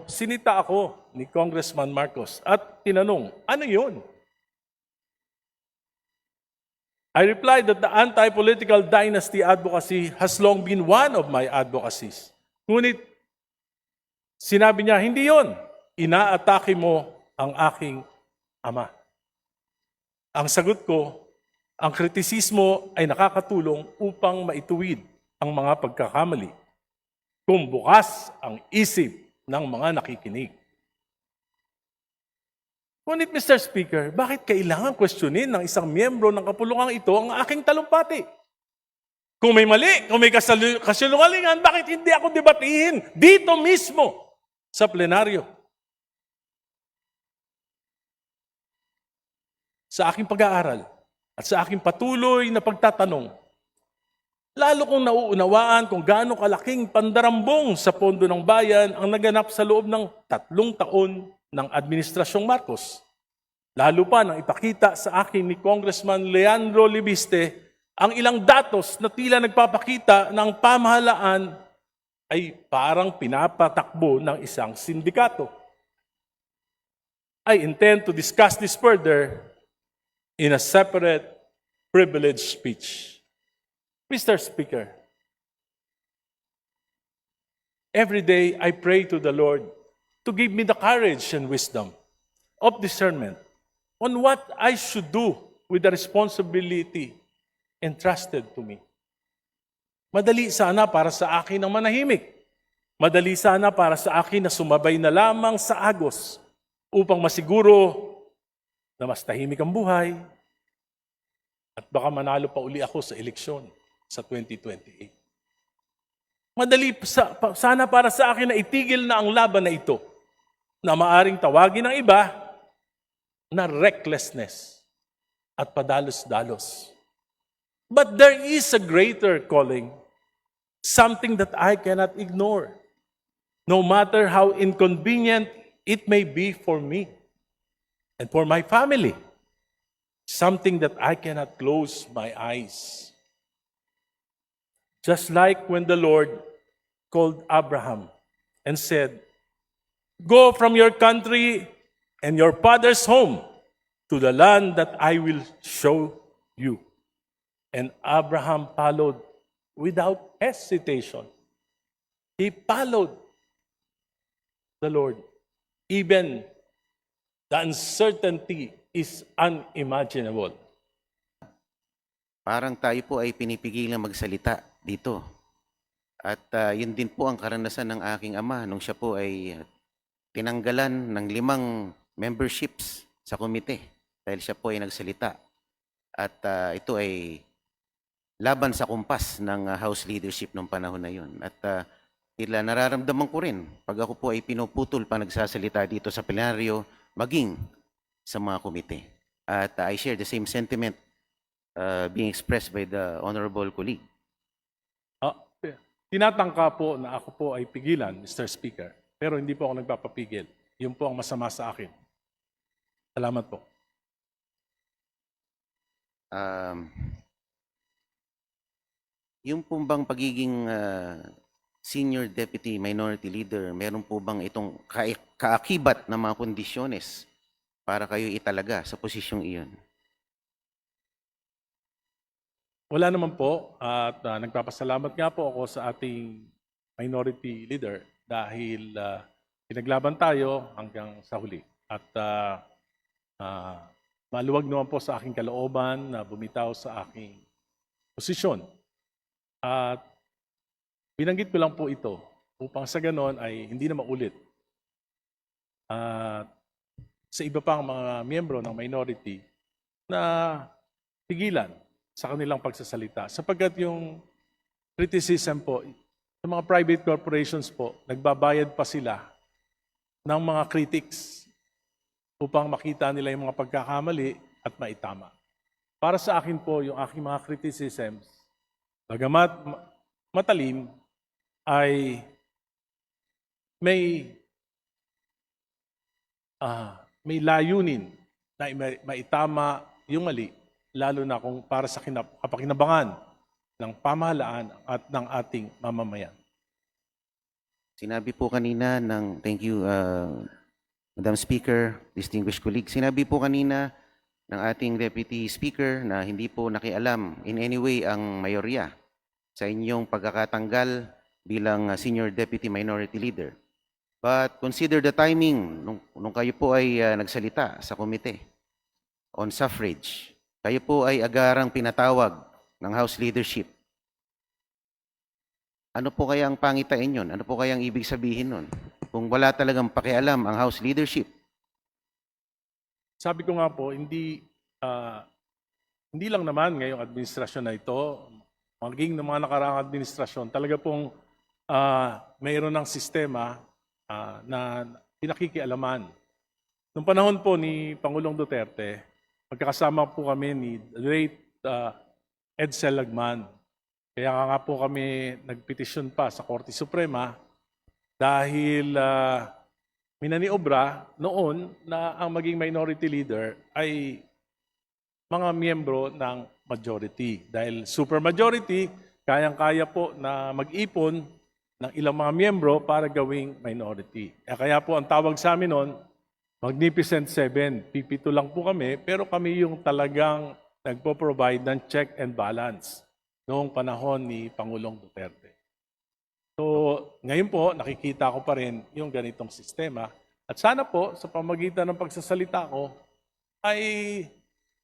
sinita ako ni Congressman Marcos at tinanong, ano yun? I replied that the anti-political dynasty advocacy has long been one of my advocacies. Ngunit sinabi niya, hindi yun. Inaatake mo ang aking ama. Ang sagot ko, ang kritisismo ay nakakatulong upang maituwid ang mga pagkakamali kung bukas ang isip ng mga nakikinig. Ngunit, Mr. Speaker, bakit kailangan questionin ng isang miyembro ng kapulungang ito ang aking talumpati? Kung may mali, kung may kasinungalingan, bakit hindi ako debatihin dito mismo sa plenaryo? Sa aking pag-aaral at sa aking patuloy na pagtatanong, lalo kong nauunawaan kung gaano kalaking pandarambong sa pondo ng bayan ang naganap sa loob ng 3 taon ng Administrasyong Marcos. Lalo pa nang ipakita sa akin ni Congressman Leandro Libiste ang ilang datos na tila nagpapakita ng pamahalaan ay parang pinapatakbo ng isang sindikato. I intend to discuss this further in a separate privileged speech. Mr. Speaker, every day I pray to the Lord to give me the courage and wisdom of discernment on what I should do with the responsibility entrusted to me. Madali sana para sa akin ang manahimik. Madali sana para sa akin na sumabay na lamang sa agos upang masiguro na mas tahimik ang buhay at baka manalo pa uli ako sa eleksyon sa 2028. Madali sana para sa akin na itigil na ang laban na ito na maaring tawagin ng iba na recklessness at padalos-dalos. But there is a greater calling, something that I cannot ignore, no matter how inconvenient it may be for me and for my family, something that I cannot close my eyes. Just like when the Lord called Abraham and said, "Go from your country and your father's home to the land that I will show you." And Abraham followed without hesitation. He followed the Lord. Even the uncertainty is unimaginable. Parang tayo po ay pinipigilan magsalita dito. At yun din po ang karanasan ng aking ama nung siya po ay tinanggalan ng 5 memberships sa komite dahil siya po ay nagsalita. At ito ay laban sa kumpas ng House leadership noong panahon na yun. At tila nararamdaman ko rin pag ako po ay pinuputol pa nagsasalita dito sa plenaryo, maging sa mga komite. At I share the same sentiment being expressed by the honorable colleague. Tinatangka po na ako po ay pigilan, Mr. Speaker, pero hindi po ako nagpapapigil. Yun po ang masama sa akin. Salamat po. Yung pong bang pagiging Senior Deputy Minority Leader, meron po bang itong kaakibat na mga kondisyones para kayo italaga sa posisyong iyon? Wala naman po at nagpapasalamat nga po ako sa ating minority leader dahil pinaglaban tayo hanggang sa huli. At maluwag naman po sa aking kalooban na bumitaw sa aking posisyon. At binanggit ko lang po ito upang sa ganon ay hindi na maulit. At sa iba pang mga miyembro ng minority na pigilan sa kanilang pagsasalita. Sapagkat yung criticism po, sa mga private corporations po, nagbabayad pa sila ng mga critics upang makita nila yung mga pagkakamali at maitama. Para sa akin po, yung aking mga criticisms, bagamat matalim, ay may layunin na maitama yung mali, lalo na kung para sa kapakinabangan ng pamahalaan at ng ating mamamayan. Sinabi po kanina thank you, Madam Speaker, distinguished colleague. Sinabi po kanina ng ating Deputy Speaker na hindi po nakialam in any way ang mayorya sa inyong pagkakatanggal bilang Senior Deputy Minority Leader. But consider the timing nung kayo po ay nagsalita sa komite on suffrage. Kayo po ay agarang pinatawag ng House Leadership. Ano po kaya ang pangitain yun? Ano po kaya ang ibig sabihin nun? Kung wala talagang pakialam ang House Leadership. Sabi ko nga po, hindi lang naman ngayong administrasyon na ito, maging ng mga nakaraang administrasyon, talaga pong mayroon ng sistema na pinakikialaman. Noong panahon po ni Pangulong Duterte, magkakasama po kami ni late Edsel Lagman. Kaya nga po kami nagpetisyon pa sa Korte Suprema dahil minaniobra noon na ang maging minority leader ay mga miyembro ng majority. Dahil supermajority, kayang-kaya po na mag-ipon ng ilang mga miyembro para gawing minority. Kaya po ang tawag sa amin noon, Magnificent Seven. Pipito lang po kami, pero kami yung talagang nagpo-provide ng check and balance noong panahon ni Pangulong Duterte. So, ngayon po, nakikita ko pa rin yung ganitong sistema. At sana po, sa pamagitan ng pagsasalita ko, ay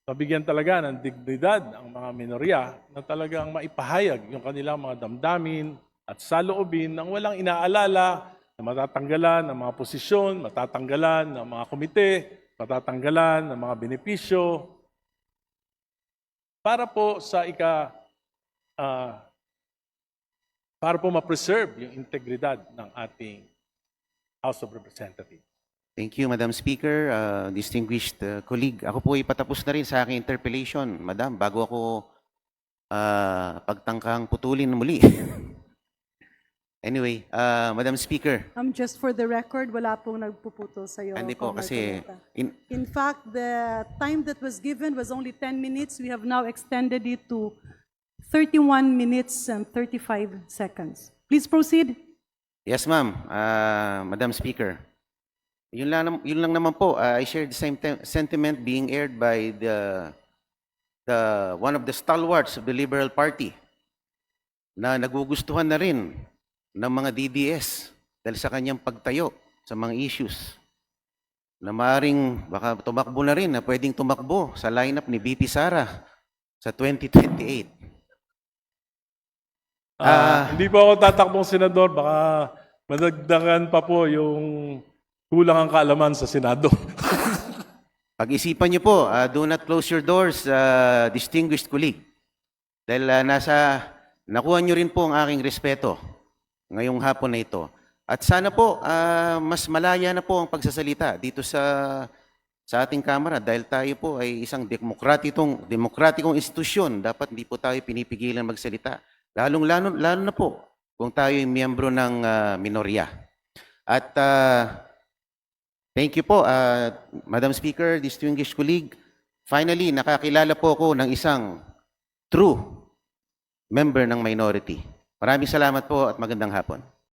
mabigyan talaga ng dignidad ang mga minorya na talagang maipahayag yung kanilang mga damdamin at saloobin nang walang inaalala na matatanggalan ng mga posisyon, matatanggalan ng mga komite, matatanggalan ng mga benepisyo para po sa para po ma-preserve yung integridad ng ating House of Representatives. Thank you, Madam Speaker. Distinguished colleague, ako po ipatapos na rin sa aking interpellation, Madam, bago ako pagtangkang putulin muli. Anyway, Madam Speaker. Just for the record, wala pong nagpuputol sa iyo. Hindi po kasi In fact, the time that was given was only 10 minutes. We have now extended it to 31 minutes and 35 seconds. Please proceed. Yes, ma'am. Madam Speaker. Yun lang naman po. I share the same sentiment being aired by one of the stalwarts of the Liberal Party na nagugustuhan na rin ng mga DDS dahil sa kanyang pagtayo sa mga issues na maaaring baka tumakbo na rin, na pwedeng tumakbo sa lineup ni VP Sara sa 2028. Hindi po ako tatakbong senador, baka madagdagan pa po yung kulang ang kaalaman sa Senado. Pag-isipan niyo po, do not close your doors, distinguished colleague. Dahil nakuha niyo rin po ang aking respeto ngayong hapon na ito. At sana po, mas malaya na po ang pagsasalita dito sa ating Kamara dahil tayo po ay isang demokratikong institusyon. Dapat hindi po tayo pinipigilan magsalita. Lalo na po kung tayo ay miyembro ng minorya. At thank you po, Madam Speaker, distinguished colleague. Finally, nakakilala po ako ng isang true member ng minority. Maraming salamat po at magandang hapon.